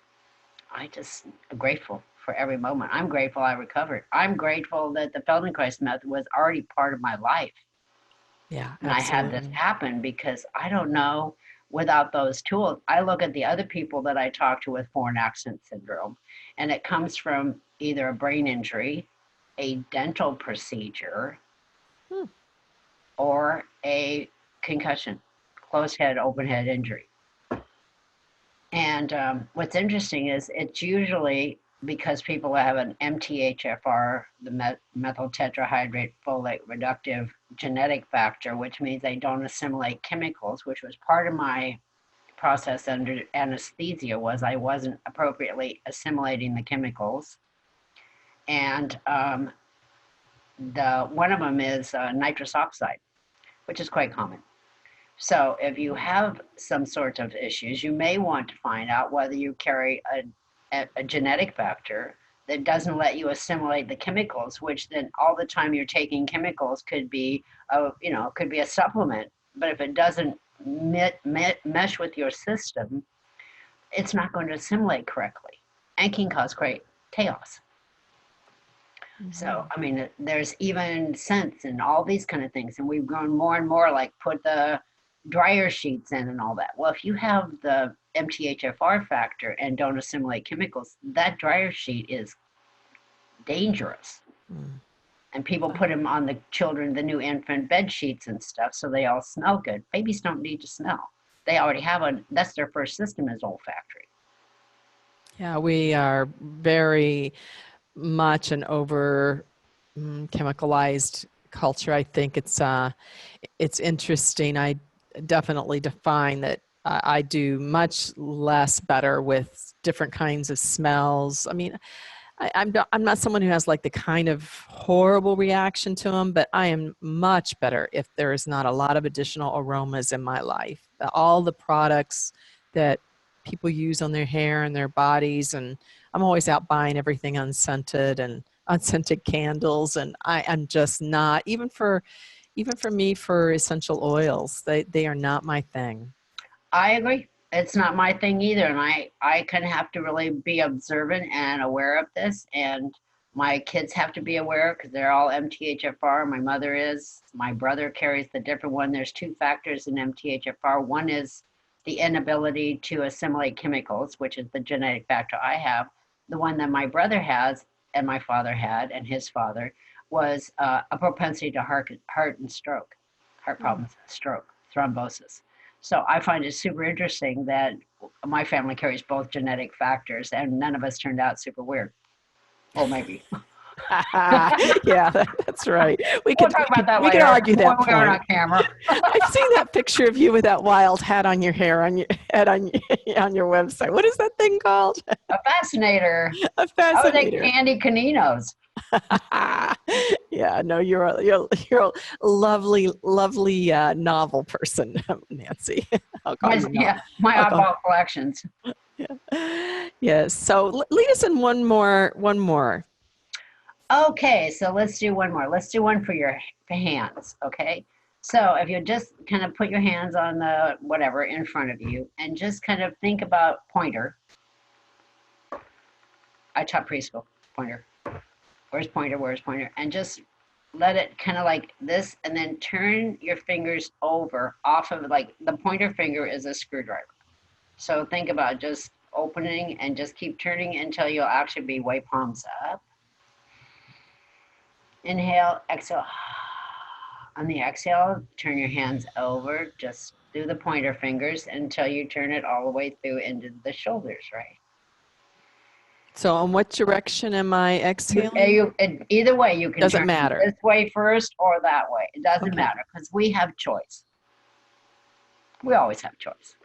I just am grateful for every moment. I'm grateful I recovered. I'm grateful that the Feldenkrais method was already part of my life. Yeah, And I had this absolutely. happen because I don't know, without those tools. I look at the other people that I talk to with foreign accent syndrome, and it comes from either a brain injury, a dental procedure, Hmm. or a concussion, closed head, open head injury. And what's interesting is it's usually because people have an MTHFR, the methyl tetrahydrate folate reductive genetic factor, which means they don't assimilate chemicals, which was part of my process under anesthesia. Was I wasn't appropriately assimilating the chemicals. And the one of them is nitrous oxide, which is quite common. So if you have some sorts of issues, you may want to find out whether you carry a genetic factor that doesn't let you assimilate the chemicals, which then all the time you're taking chemicals could be could be a supplement. But if it doesn't mesh with your system, it's not going to assimilate correctly and can cause great chaos. So, I mean, there's even scents and all these kind of things. And we've grown more and more, like put the dryer sheets in and all that. Well, if you have the MTHFR factor and don't assimilate chemicals, that dryer sheet is dangerous. Mm. And people put them on the children, the new infant bed sheets and stuff, so they all smell good. Babies don't need to smell. They already have that's their first system is olfactory. Yeah, we are very much an over chemicalized culture. I think it's interesting. I definitely define that I do much less better with different kinds of smells. I mean, I'm not someone who has like the kind of horrible reaction to them, but I am much better if there is not a lot of additional aromas in my life. All the products that people use on their hair and their bodies, and I'm always out buying everything unscented and unscented candles, and I'm just not even for me for essential oils. They are not my thing. I agree. It's not my thing either. And I kind of have to really be observant and aware of this. And my kids have to be aware because they're all MTHFR. My mother is. My brother carries the different one. There's two factors in MTHFR. One is the inability to assimilate chemicals, which is the genetic factor I have. The one that my brother has and my father had and his father was a propensity to heart and stroke, heart problems, stroke, thrombosis. So I find it super interesting that my family carries both genetic factors and none of us turned out super weird. Well, maybe. Yeah, that's right. We'll talk about that we later could argue that when we are on point. camera. I've seen that picture of you with that wild hat on your hair on your head on your website. What is that thing called? A fascinator. A I was like fascinator. Andy Caninos. Yeah, no, you're a lovely, lovely novel person, Nancy. I'll call you Yeah, my I'll call, oddball collections. yeah. Yes. So lead us in one more. One more. Okay, so let's do one more. Let's do one for your hands, okay? So if you just kind of put your hands on the whatever in front of you and just kind of think about pointer. I taught preschool, pointer. Where's pointer? Where's pointer? And just let it kind of like this and then turn your fingers over off of like the pointer finger is a screwdriver. So think about just opening and just keep turning until you'll actually be way palms up. Inhale, exhale. On the exhale, turn your hands over, just do the pointer fingers until you turn it all the way through into the shoulders, right? So, in what direction am I exhaling? Either way, you can Doesn't turn matter. this way first or that way. It doesn't Okay. matter because we have choice. We always have choice,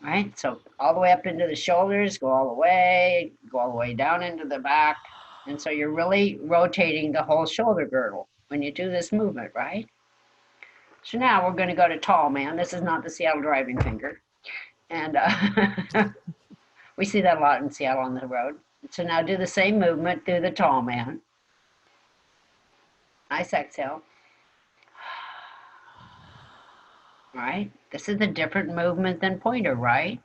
right? So all the way up into the shoulders, go all the way down into the back. And so you're really rotating the whole shoulder girdle when you do this movement, right? So now we're going to go to tall man. This is not the Seattle driving finger. And we see that a lot in Seattle on the road. So now do the same movement through the tall man. Nice exhale. All right. This is a different movement than pointer, right?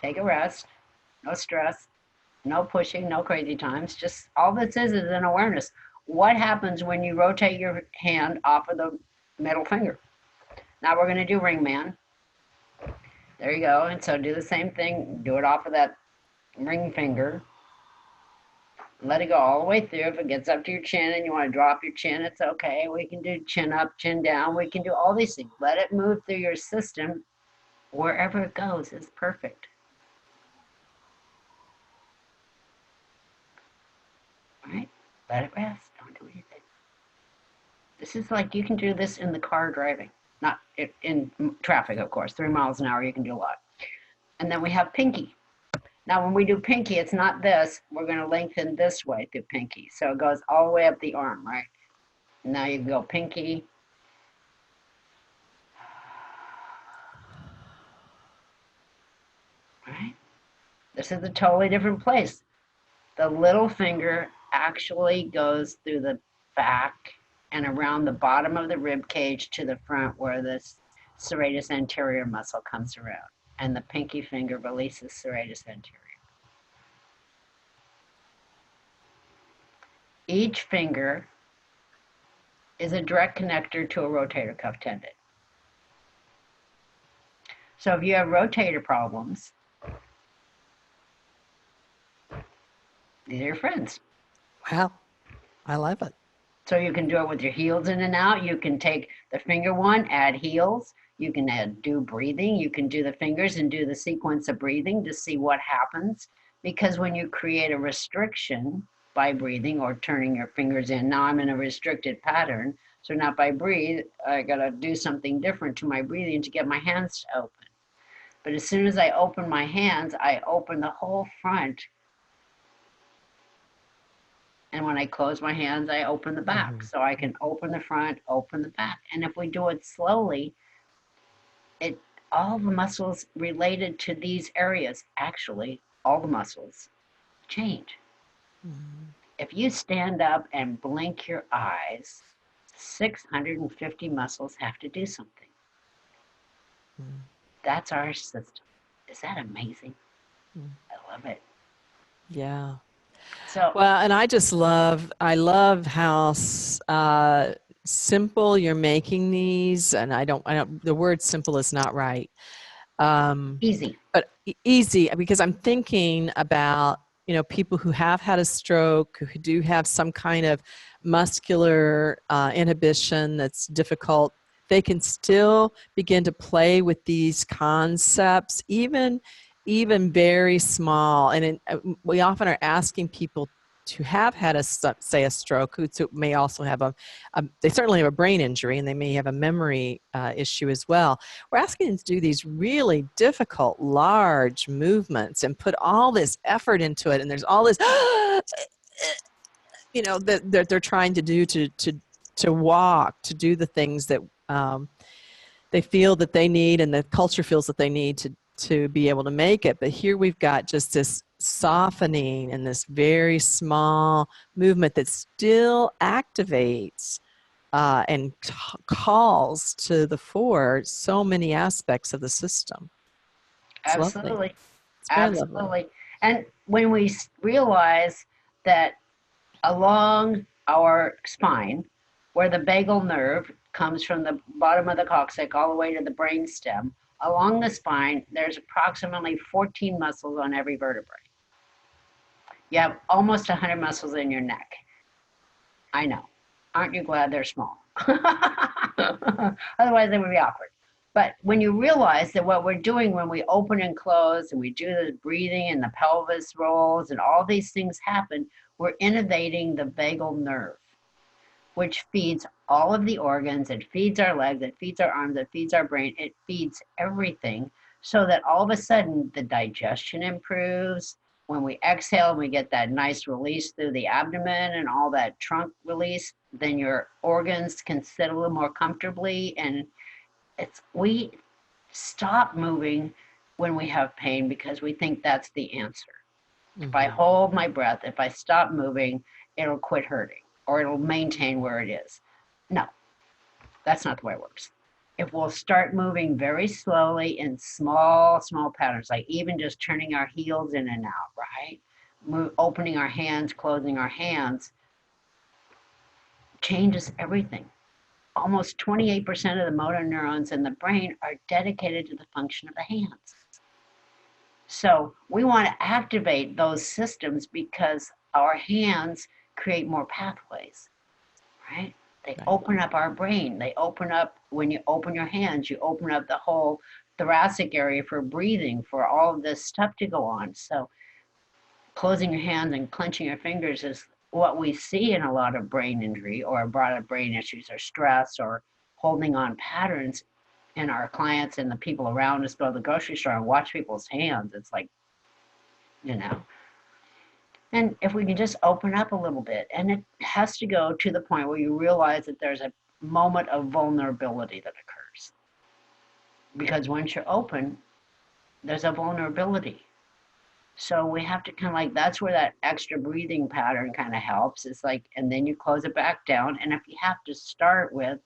Take a rest. No stress. No pushing, no crazy times. Just all this is an awareness. What happens when you rotate your hand off of the middle finger? Now we're going to do ring man. There you go. And so do the same thing. Do it off of that ring finger. Let it go all the way through. If it gets up to your chin and you want to drop your chin, it's okay. We can do chin up, chin down. We can do all these things. Let it move through your system. Wherever it goes is perfect. All right? Let it rest. Don't do anything. This is like you can do this in the car driving, not in traffic, of course. 3 miles an hour, you can do a lot. And then we have pinky. Now, when we do pinky, it's not this. We're going to lengthen this way through pinky. So it goes all the way up the arm, right? Now you can go pinky. Right? This is a totally different place. The little finger actually goes through the back and around the bottom of the rib cage to the front where this serratus anterior muscle comes around. And the pinky finger releases serratus anterior. Each finger is a direct connector to a rotator cuff tendon. So if you have rotator problems, these are your friends. Wow, I love it. So you can do it with your heels in and out. You can take the finger one, add heels. You can do breathing. You can do the fingers and do the sequence of breathing to see what happens. Because when you create a restriction by breathing or turning your fingers in, now I'm in a restricted pattern. So now if I breathe, I gotta do something different to my breathing to get my hands to open. But as soon as I open my hands, I open the whole front. And when I close my hands, I open the back. So I can open the front, open the back. And if we do it slowly, it all the muscles related to these areas, actually, all the muscles change. If you stand up and blink your eyes, 650 muscles have to do something. That's our system. Is that amazing? I love it. Yeah. So, Well, and I love how simple you're making these. And the word simple is not right. easy. But easy, because I'm thinking about, people who have had a stroke, who do have some kind of muscular inhibition that's difficult. They can still begin to play with these concepts, even very small. And we often are asking people to have had say a stroke, who may also have they certainly have a brain injury, and they may have a memory issue as well. We're asking them to do these really difficult, large movements and put all this effort into it. And there's all this, that they're trying to do to walk, to do the things that they feel that they need, and the culture feels that they need to be able to make it. But here we've got just this softening and this very small movement that still activates and calls to the fore so many aspects of the system. It's lovely. Absolutely. It's very lovely. Absolutely. And when we realize that along our spine, where the vagal nerve comes from the bottom of the coccyx all the way to the brain stem, along the spine, there's approximately 14 muscles on every vertebrae. You have almost 100 muscles in your neck. I know. Aren't you glad they're small? Otherwise, they would be awkward. But when you realize that what we're doing when we open and close and we do the breathing and the pelvis rolls and all these things happen, we're innervating the vagal nerve, which feeds all of the organs. It feeds our legs, it feeds our arms, it feeds our brain, it feeds everything, so that all of a sudden the digestion improves. When we exhale, we get that nice release through the abdomen and all that trunk release, then your organs can sit a little more comfortably. And we stop moving when we have pain because we think that's the answer. If I hold my breath, if I stop moving, it'll quit hurting or it'll maintain where it is. No, that's not the way it works. If we'll start moving very slowly in small patterns, like even just turning our heels in and out, right? Opening our hands, closing our hands, changes everything. Almost 28% of the motor neurons in the brain are dedicated to the function of the hands. So we want to activate those systems because our hands create more pathways, right? They open up our brain. They open up, when you open your hands, you open up the whole thoracic area for breathing, for all of this stuff to go on. So closing your hands and clenching your fingers is what we see in a lot of brain injury or a lot of brain issues or stress or holding on patterns in our clients and the people around us. Go to the grocery store and watch people's hands. It's like, And if we can just open up a little bit, and it has to go to the point where you realize that there's a moment of vulnerability that occurs. Because once you're open, there's a vulnerability. So we have to kind of that's where that extra breathing pattern kind of helps. It's and then you close it back down. And if you have to start with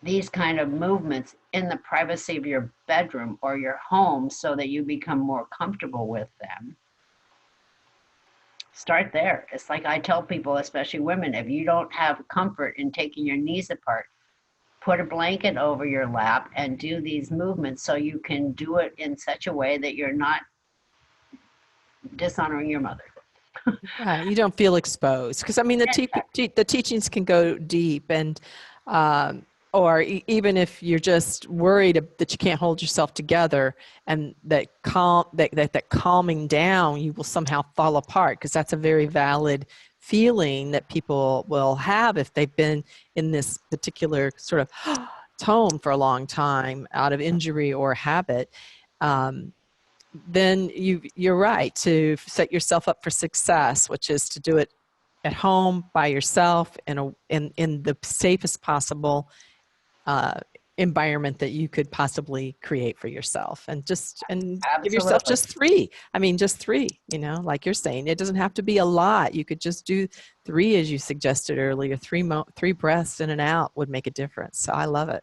these kind of movements in the privacy of your bedroom or your home so that you become more comfortable with them, start there. It's like I tell people, especially women, if you don't have comfort in taking your knees apart, put a blanket over your lap and do these movements so you can do it in such a way that you're not dishonoring your mother. Right. You don't feel exposed. Because, the teachings can go deep. And or even if you're just worried that you can't hold yourself together, and that calming down, you will somehow fall apart, because that's a very valid feeling that people will have if they've been in this particular sort of tone for a long time out of injury or habit. Then you're right to set yourself up for success, which is to do it at home by yourself in the safest possible environment that you could possibly create for yourself, and give yourself Absolutely. just three. I mean, just three, like you're saying, it doesn't have to be a lot. You could just do three, as you suggested earlier. Three breaths in and out would make a difference. So I love it.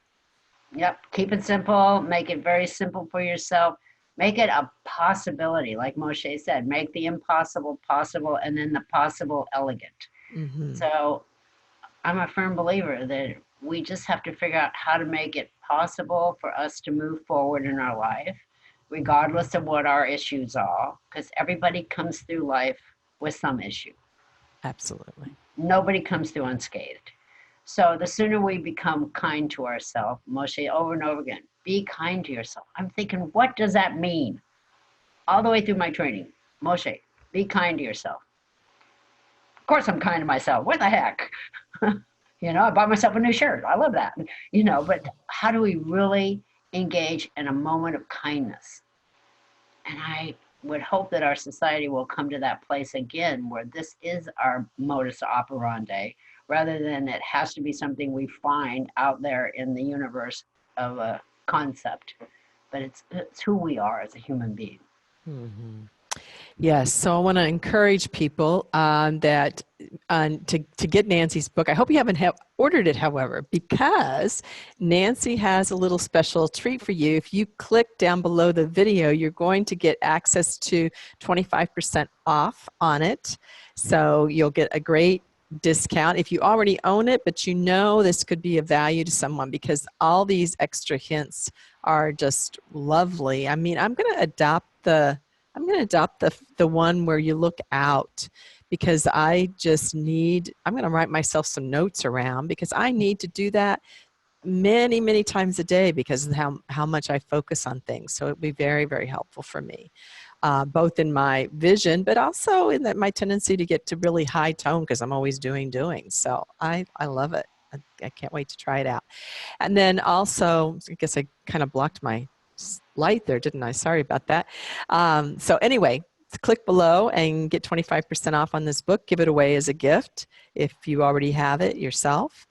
Yep. Keep it simple. Make it very simple for yourself. Make it a possibility. Like Moshe said, make the impossible possible and then the possible elegant. Mm-hmm. So I'm a firm believer that we just have to figure out how to make it possible for us to move forward in our life, regardless of what our issues are, because everybody comes through life with some issue. Absolutely. Nobody comes through unscathed. So the sooner we become kind to ourselves, Moshe, over and over again, be kind to yourself. I'm thinking, what does that mean? All the way through my training, Moshe, be kind to yourself. Of course, I'm kind to myself. What the heck? I bought myself a new shirt. I love that. But how do we really engage in a moment of kindness? And I would hope that our society will come to that place again where this is our modus operandi, rather than it has to be something we find out there in the universe of a concept. But it's who we are as a human being. Mm-hmm. Yes, so I want to encourage people to get Nancy's book. I hope you haven't ordered it, however, because Nancy has a little special treat for you. If you click down below the video, you're going to get access to 25% off on it. So you'll get a great discount if you already own it, but this could be of value to someone, because all these extra hints are just lovely. I mean, I'm going to adopt the one where you look out, because I'm going to write myself some notes around, because I need to do that many, many times a day because of how much I focus on things. So it'd be very, very helpful for me, both in my vision, but also in my tendency to get to really high tone, because I'm always doing. So I love it. I can't wait to try it out. And then also, I guess I kind of blocked my light there, didn't I? Sorry about that. So anyway, click below and get 25% off on this book. Give it away as a gift if you already have it yourself.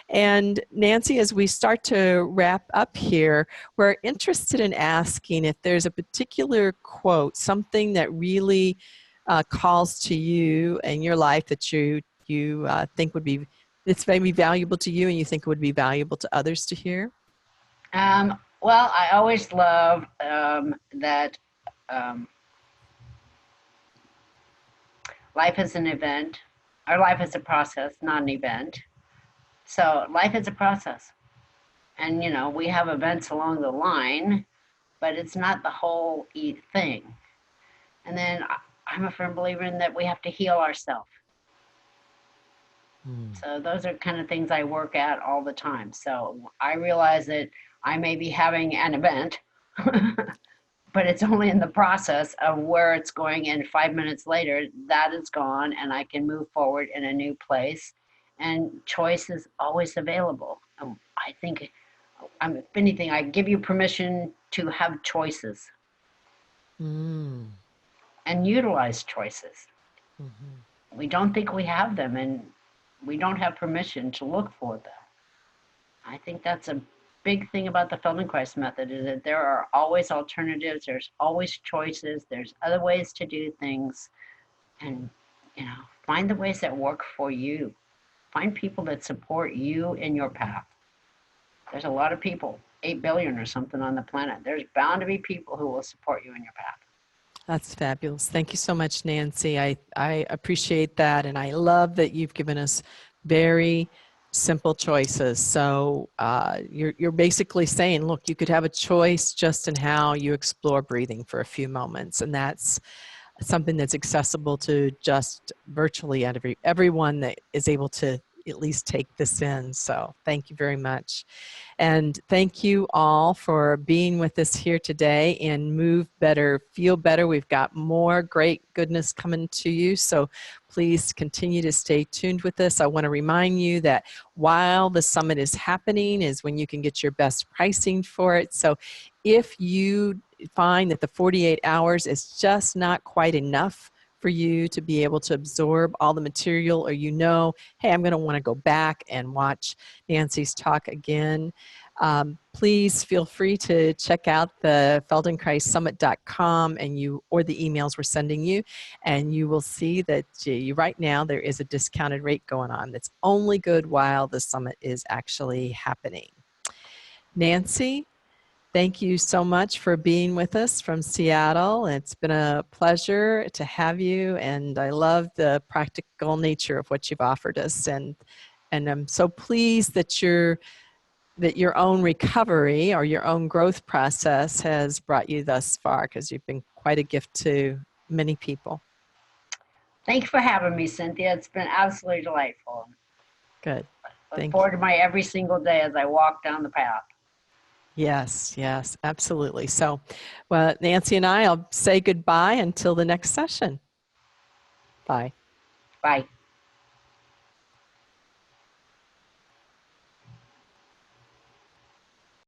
And Nancy, as we start to wrap up here, we're interested in asking if there's a particular quote, something that really calls to you in your life that you think it's maybe valuable to you, and you think it would be valuable to others to hear. Well, I always love that life is an event. Our life is a process, not an event. So life is a process. And, we have events along the line, but it's not the whole thing. And then I'm a firm believer in that we have to heal ourselves. So those are kind of things I work at all the time. So I realize that I may be having an event, but it's only in the process of where it's going. And 5 minutes later, that is gone, and I can move forward in a new place. And choice is always available. I think, if anything, I give you permission to have choices and utilize choices. Mm-hmm. We don't think we have them, and we don't have permission to look for them. I think that's a big thing about the Feldenkrais method, is that there are always alternatives, there's always choices, there's other ways to do things, and find the ways that work for you. Find people that support you in your path. There's a lot of people, 8 billion or something on the planet. There's bound to be people who will support you in your path. That's fabulous. Thank you so much, Nancy. I appreciate that, and I love that you've given us very simple choices. So you're basically saying, look, you could have a choice just in how you explore breathing for a few moments, and that's something that's accessible to just virtually everyone that is able to at least take this in. So thank you very much. And thank you all for being with us here today in Move Better, Feel Better. We've got more great goodness coming to you. So please continue to stay tuned with us. I want to remind you that while the summit is happening is when you can get your best pricing for it. So if you find that the 48 hours is just not quite enough for you to be able to absorb all the material, or hey, I'm going to want to go back and watch Nancy's talk again, please feel free to check out the feldenkrais.summit.com or the emails we're sending you, and you will see that right now there is a discounted rate going on that's only good while the summit is actually happening. Nancy, thank you so much for being with us from Seattle. It's been a pleasure to have you, and I love the practical nature of what you've offered us, and I'm so pleased that your own recovery or your own growth process has brought you thus far, because you've been quite a gift to many people. Thank you for having me, Cynthia. It's been absolutely delightful. Good. Look forward to my every single day as I walk down the path. Yes, yes, absolutely. So, well, Nancy and I'll say goodbye until the next session. Bye. Bye.